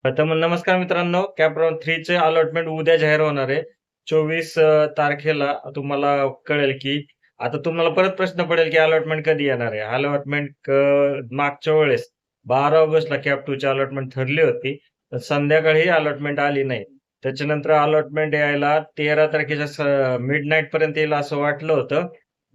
तर मग नमस्कार मित्रांनो, कॅप राउंड 3 चे अलॉटमेंट उद्या जाहीर होणार आहे. 24 तारखेला तुम्हाला कळेल, की आता तुम्हाला परत प्रश्न पडेल, की अलॉटमेंट कधी येणार आहे? अलॉटमेंट मागच्या वेळेस 12 ऑगस्टला कॅप 2 ची अलॉटमेंट ठरली होती. तर संध्याकाळी अलॉटमेंट आली नाही. त्याच्यानंतर अलॉटमेंट यायला 13 तारखेच्या मिडनाईट पर्यंत येईल असं वाटलं होतं.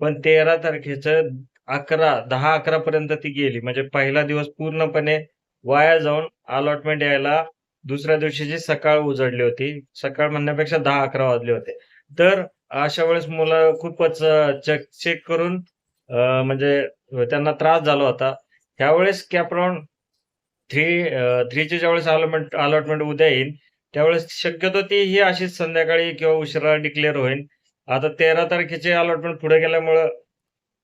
पण 13 तारखेचं 10-11 पर्यंत ती गेली. म्हणजे पहिला दिवस पूर्णपणे वाया जाऊन अलॉटमेंट यायला दुसऱ्या दिवशीची सकाळ उजडली होती. सकाळ म्हणण्यापेक्षा 10-11 वाजले होते. तर अशा वेळेस मुलं खूपच चेक करून म्हणजे त्यांना त्रास झाला होता. त्यावेळेस कॅप्रॉन 3 ची ज्यावेळेस अलॉटमेंट उद्या येईल, त्यावेळेस शक्यतो ती ही अशीच संध्याकाळी किंवा उशिरा डिक्लेअर होईल. आता 13 तारखेची अलॉटमेंट पुढे गेल्यामुळं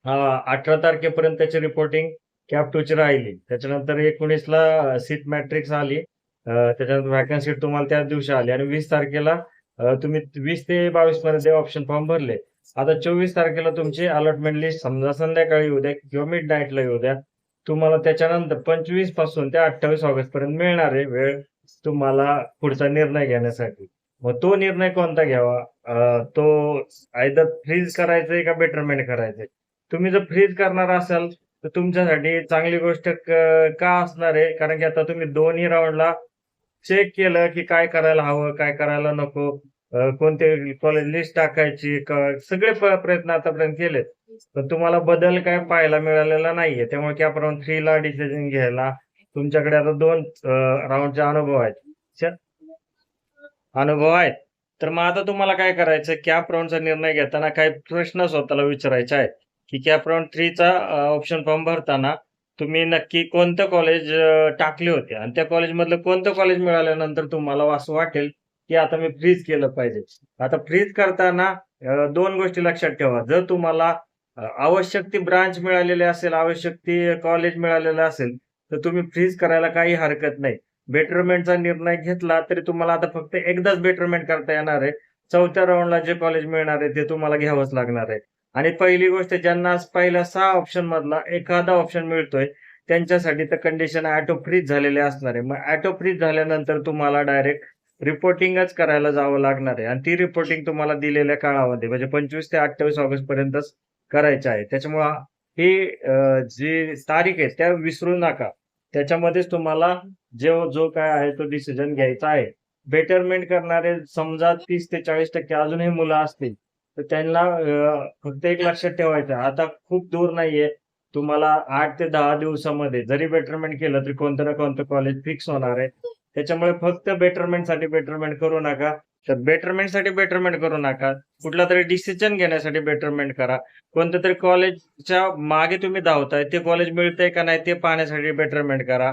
18 तारखेपर्यंत त्याची रिपोर्टिंग कॅप 2 ची राहिली. त्याच्यानंतर 19ला सीट मॅट्रिक्स आली. त्याच्यानंतर व्हॅकन्सी तुम्हाला त्याच दिवशी आली आणि 20 तारखेला तुम्ही 20 ते 22 पर्यंत ऑप्शन फॉर्म भरले. आता 24 तारखेला तुमची अलॉटमेंट लिस्ट समजा संध्याकाळी येऊ द्या किंवा मिडनाईटला येऊ द्या. तुम्हाला त्याच्यानंतर 25 पासून ते 28 ऑगस्ट पर्यंत मिळणार आहे वेळ तुम्हाला पुढचा निर्णय घेण्यासाठी. मग तो निर्णय कोणता घ्यावा? तो आयदर फ्रीज करायचंय का बेटरमेंट करायचंय? तुम्ही जर फ्रीज करणार असाल, तर तुमच्यासाठी चांगली गोष्ट का असणार आहे? कारण की आता तुम्ही दोन्ही राउंडला चेक केलं, की काय करायला हवं, काय करायला नको, कोणते कॉलेज लिस्ट टाकायची, सगळे प्रयत्न आतापर्यंत केलेत. पण तुम्हाला बदल काय पाहायला मिळालेला नाहीये. त्यामुळे कॅप राउंड 3 ला डिसिजन घ्यायला तुमच्याकडे आता 2 राउंडचे अनुभव आहेत. अनुभव आहेत. तर मग आता तुम्हाला काय करायचं, कॅप राउंडचा निर्णय घेताना काही प्रश्न स्वतःला विचारायचे आहेत, की कॅप राउंड 3 चा ऑप्शन फॉर्म भरताना तुम्ही नक्की कोणतं कॉलेज टाकले होते आणि त्या कॉलेजमधलं कोणतं कॉलेज मिळाल्यानंतर तुम्हाला असं वाटेल, की आता मी फ्रीज केलं पाहिजे. आता फ्रीज करताना 2 गोष्टी लक्षात ठेवा. जर तुम्हाला आवश्यक ती ब्रांच मिळालेली असेल, आवश्यक ती कॉलेज मिळालेलं असेल, तर तुम्ही फ्रीज करायला काही हरकत नाही. बेटरमेंटचा निर्णय घेतला तरी तुम्हाला आता फक्त एकदाच बेटरमेंट करता येणार आहे. 4थ्या राउंडला जे कॉलेज मिळणार आहे ते तुम्हाला घ्यावंच लागणार आहे. आणि पहिली गोष्ट ज्यांना पहिल्या 6 ऑप्शन मधला एखादा ऑप्शन मिळतोय, त्यांच्यासाठी तर कंडिशन ऑटो फ्रीज झालेली असणार आहे. मग ऑटो फ्रीज झाल्यानंतर तुम्हाला डायरेक्ट रिपोर्टिंगच करायला जावं लागणार आहे आणि ती रिपोर्टिंग तुम्हाला दिलेल्या काळामध्ये म्हणजे 25 ते 28 ऑगस्ट पर्यंतच करायची आहे. त्याच्यामुळं ही जी तारीख आहे त्या विसरू नका. त्याच्यामध्येच तुम्हाला जो काय आहे तो डिसिजन घ्यायचा आहे. बेटरमेंट करणारे समजा 30 ते 40% अजूनही मुलं असतील, तर त्यांना फक्त एक लक्षात ठेवायचं आहे, आता खूप दूर नाहीये. तुम्हाला 8 ते 10 दिवसामध्ये जरी बेटरमेंट केलं तरी कोणतं ना कोणतं कॉलेज फिक्स होणार आहे. त्याच्यामुळे फक्त बेटरमेंटसाठी बेटरमेंट करू नका. तर बेटरमेंटसाठी बेटरमेंट करू नका. कुठलातरी डिसिजन घेण्यासाठी बेटरमेंट करा. कोणत्या तरी कॉलेजच्या मागे तुम्ही धावताय, ते कॉलेज मिळतंय का नाही ते पाहण्यासाठी बेटरमेंट करा.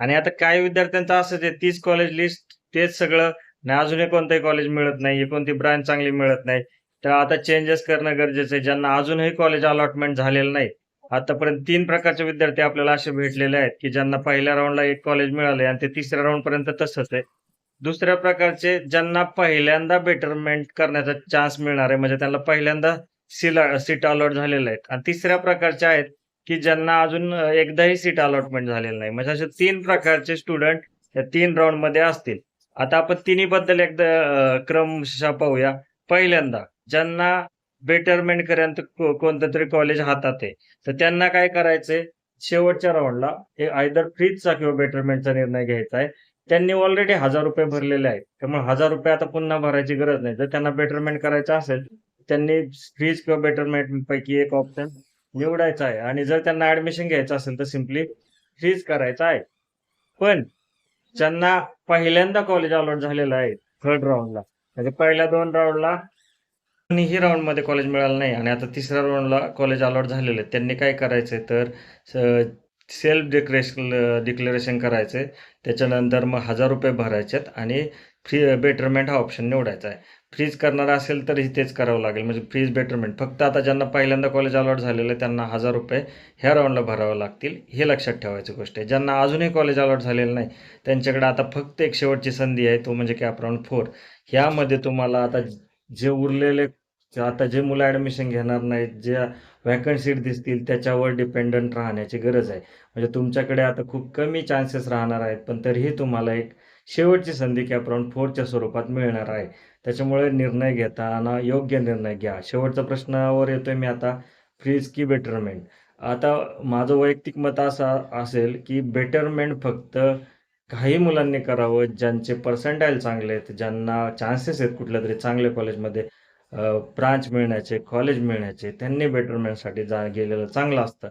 आणि आता काही विद्यार्थ्यांचं असंच आहे, 30 कॉलेज लिस्ट तेच सगळं आणि अजूनही कोणतंही कॉलेज मिळत नाहीये, कोणती ब्रांच चांगली मिळत नाही. तर आता चेंजेस करणं गरजेचं आहे. ज्यांना अजूनही कॉलेज अलॉटमेंट झालेलं नाही. आतापर्यंत 3 प्रकारचे विद्यार्थी आपल्याला असे भेटलेले आहेत, की ज्यांना पहिल्या राउंडला एक कॉलेज मिळालंय आणि ते तिसऱ्या राउंडपर्यंत तसंच आहे. दुसऱ्या प्रकारचे ज्यांना पहिल्यांदा बेटरमेंट करण्याचा चान्स मिळणार आहे, म्हणजे त्यांना पहिल्यांदा सीट अलॉट झालेल्या आहेत आणि तिसऱ्या प्रकारचे आहेत, की ज्यांना अजून एकदाही सीट अलॉटमेंट झालेलं नाही. म्हणजे असे 3 प्रकारचे स्टुडंट या 3 राउंडमध्ये असतील. आता आपण तिन्हीबद्दल एकदा क्रमशः पाहूया. पहिल्यांदा ज्यांना बेटरमेंट पर्यंत कोणतं तरी कॉलेज हातात आहे, तर त्यांना काय करायचंय, शेवटच्या राउंडला हे आयदर फ्रीजचा किंवा बेटरमेंटचा निर्णय घ्यायचा आहे. त्यांनी ऑलरेडी ₹1000 भरलेले आहेत. त्यामुळे ₹1000 आता पुन्हा भरायची गरज नाही. जर त्यांना बेटरमेंट करायचं असेल, त्यांनी फ्रीज किंवा बेटरमेंट पैकी एक ऑप्शन निवडायचा आहे आणि जर त्यांना ऍडमिशन घ्यायचं असेल तर सिम्पली फ्रीज करायचं आहे. पण ज्यांना पहिल्यांदा कॉलेज अलॉट झालेलं आहे थर्ड राऊंडला, म्हणजे पहिल्या 2 राऊंडला कोणीही राऊंडमध्ये कॉलेज मिळालं नाही आणि आता तिसऱ्या राऊंडला कॉलेज अलॉट झालेलं आहे. त्यांनी काय करायचंय तर सेल्फ डिक्लेरेशन करायचंय. त्याच्यानंतर मग ₹1000 भरायचेत आणि बेटरमेंट हा ऑप्शन निवडायचा आहे. फ्रीज करणार असेल तर तेच करावं लागेल. म्हणजे फ्रीज बेटरमेंट फक्त आता ज्यांना पहिल्यांदा कॉलेज अलॉट झालेलं आहे त्यांना ₹1000 ह्या राऊंडला भरावं लागतील. हे लक्षात ठेवायची गोष्ट आहे. ज्यांना अजूनही कॉलेज अलॉट झालेलं नाही त्यांच्याकडे आता फक्त एक शेवटची संधी आहे, तो म्हणजे कॅप राऊंड 4. ह्यामध्ये तुम्हाला आता जे उरलेले आता जे मुलं ॲडमिशन घेणार नाहीत, ज्या व्हॅकंट सीट दिसतील त्याच्यावर डिपेंडंट राहण्याची गरज आहे. म्हणजे तुमच्याकडे आता खूप कमी चान्सेस राहणार आहेत, पण तरीही तुम्हाला एक शेवटची संधी कॅप राउंड 4च्या स्वरूपात मिळणार आहे. त्याच्यामुळे निर्णय घेताना योग्य निर्णय घ्या. शेवटचा प्रश्नावर येतोय मी आता, फ्रीज की बेटरमेंट? आता माझं वैयक्तिक मत असं असेल, की बेटरमेंट फक्त काही मुलांनी करावं, ज्यांचे पर्सेंटाइल चांगले आहेत, ज्यांना चान्सेस आहेत कुठल्यातरी चांगल्या कॉलेजमध्ये ब्रांच मिळण्याचे, कॉलेज मिळण्याचे, त्यांनी बेटरमेंटसाठी गेलेलं चांगलं असतं.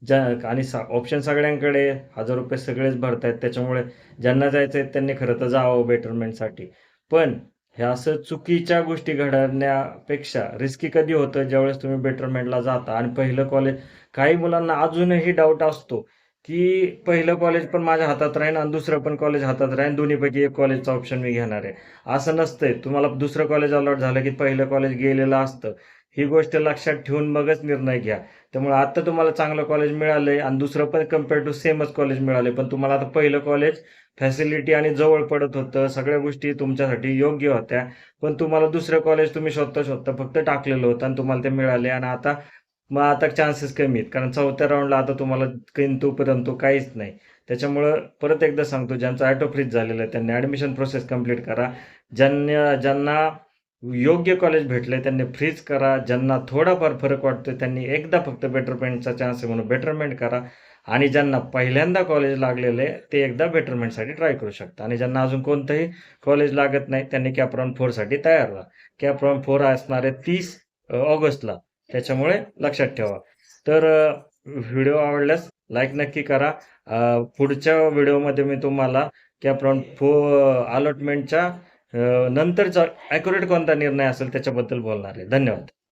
ज्या आणि ऑप्शन सगळ्यांकडे ₹1000 सगळेच भरतायत. त्याच्यामुळे ज्यांना जायचं आहे त्यांनी खरं तर जावं बेटरमेंटसाठी. पण हे असं चुकीच्या गोष्टी घडण्यापेक्षा रिस्की कधी होतं, ज्यावेळेस तुम्ही बेटरमेंटला जाता आणि पहिलं कॉलेज, काही मुलांना अजूनही डाऊट असतो, की पहिलं कॉलेज पण माझ्या हातात राहीन आणि दुसरं पण कॉलेज हातात राहीन. दोन्हीपैकी एक कॉलेजचा ऑप्शन मी घेणार आहे. असं नसतंय. तुम्हाला दुसरं कॉलेज अलॉट झालं, की पहिलं कॉलेज गेलेलं असतं. ही गोष्ट लक्षात ठेवून मगच निर्णय घ्या. त्यामुळे आता तुम्हाला चांगलं कॉलेज मिळालंय आणि दुसरं पण कंपेअर टू सेमच कॉलेज मिळालंय. पण तुम्हाला आता पहिलं कॉलेज फॅसिलिटी आणि जवळ पडत होतं. सगळ्या गोष्टी तुमच्यासाठी योग्य होत्या. पण तुम्हाला दुसरं कॉलेज तुम्ही शोधता-शोधता फक्त टाकलेलं होतं आणि तुम्हाला ते मिळाले आणि मग आता चान्सेस कमी आहेत. कारण 4थ्या राउंडला आता तुम्हाला किंतु-परंतु काहीच नाही. त्याच्यामुळं परत एकदा सांगतो, ज्यांचं ऑटो फ्रीज झालेलं आहे त्यांनी ॲडमिशन प्रोसेस कंप्लीट करा. ज्यांना योग्य कॉलेज भेटलंय त्यांनी फ्रीज करा. ज्यांना थोडाफार फरक वाटतोय त्यांनी एकदा फक्त बेटरमेंटचा चान्स आहे म्हणून बेटरमेंट करा. आणि ज्यांना पहिल्यांदा कॉलेज लागलेलं आहे ते एकदा बेटरमेंटसाठी ट्राय करू शकता. आणि ज्यांना अजून कोणतंही कॉलेज लागत नाही त्यांनी कॅप राउंड 4साठी तयार व्हा. कॅप राउंड 4 असणार आहे 30 ऑगस्टला. त्याच्यामुळे लक्षात ठेवा. तर व्हिडिओ आवडल्यास लाईक नक्की करा. पुढच्या व्हिडिओमध्ये मी तुम्हाला कॅप राउंड 4 अलॉटमेंटच्या नंतरचा ॲक्युरेट कोणता निर्णय असेल त्याच्याबद्दल बोलणार आहे. धन्यवाद.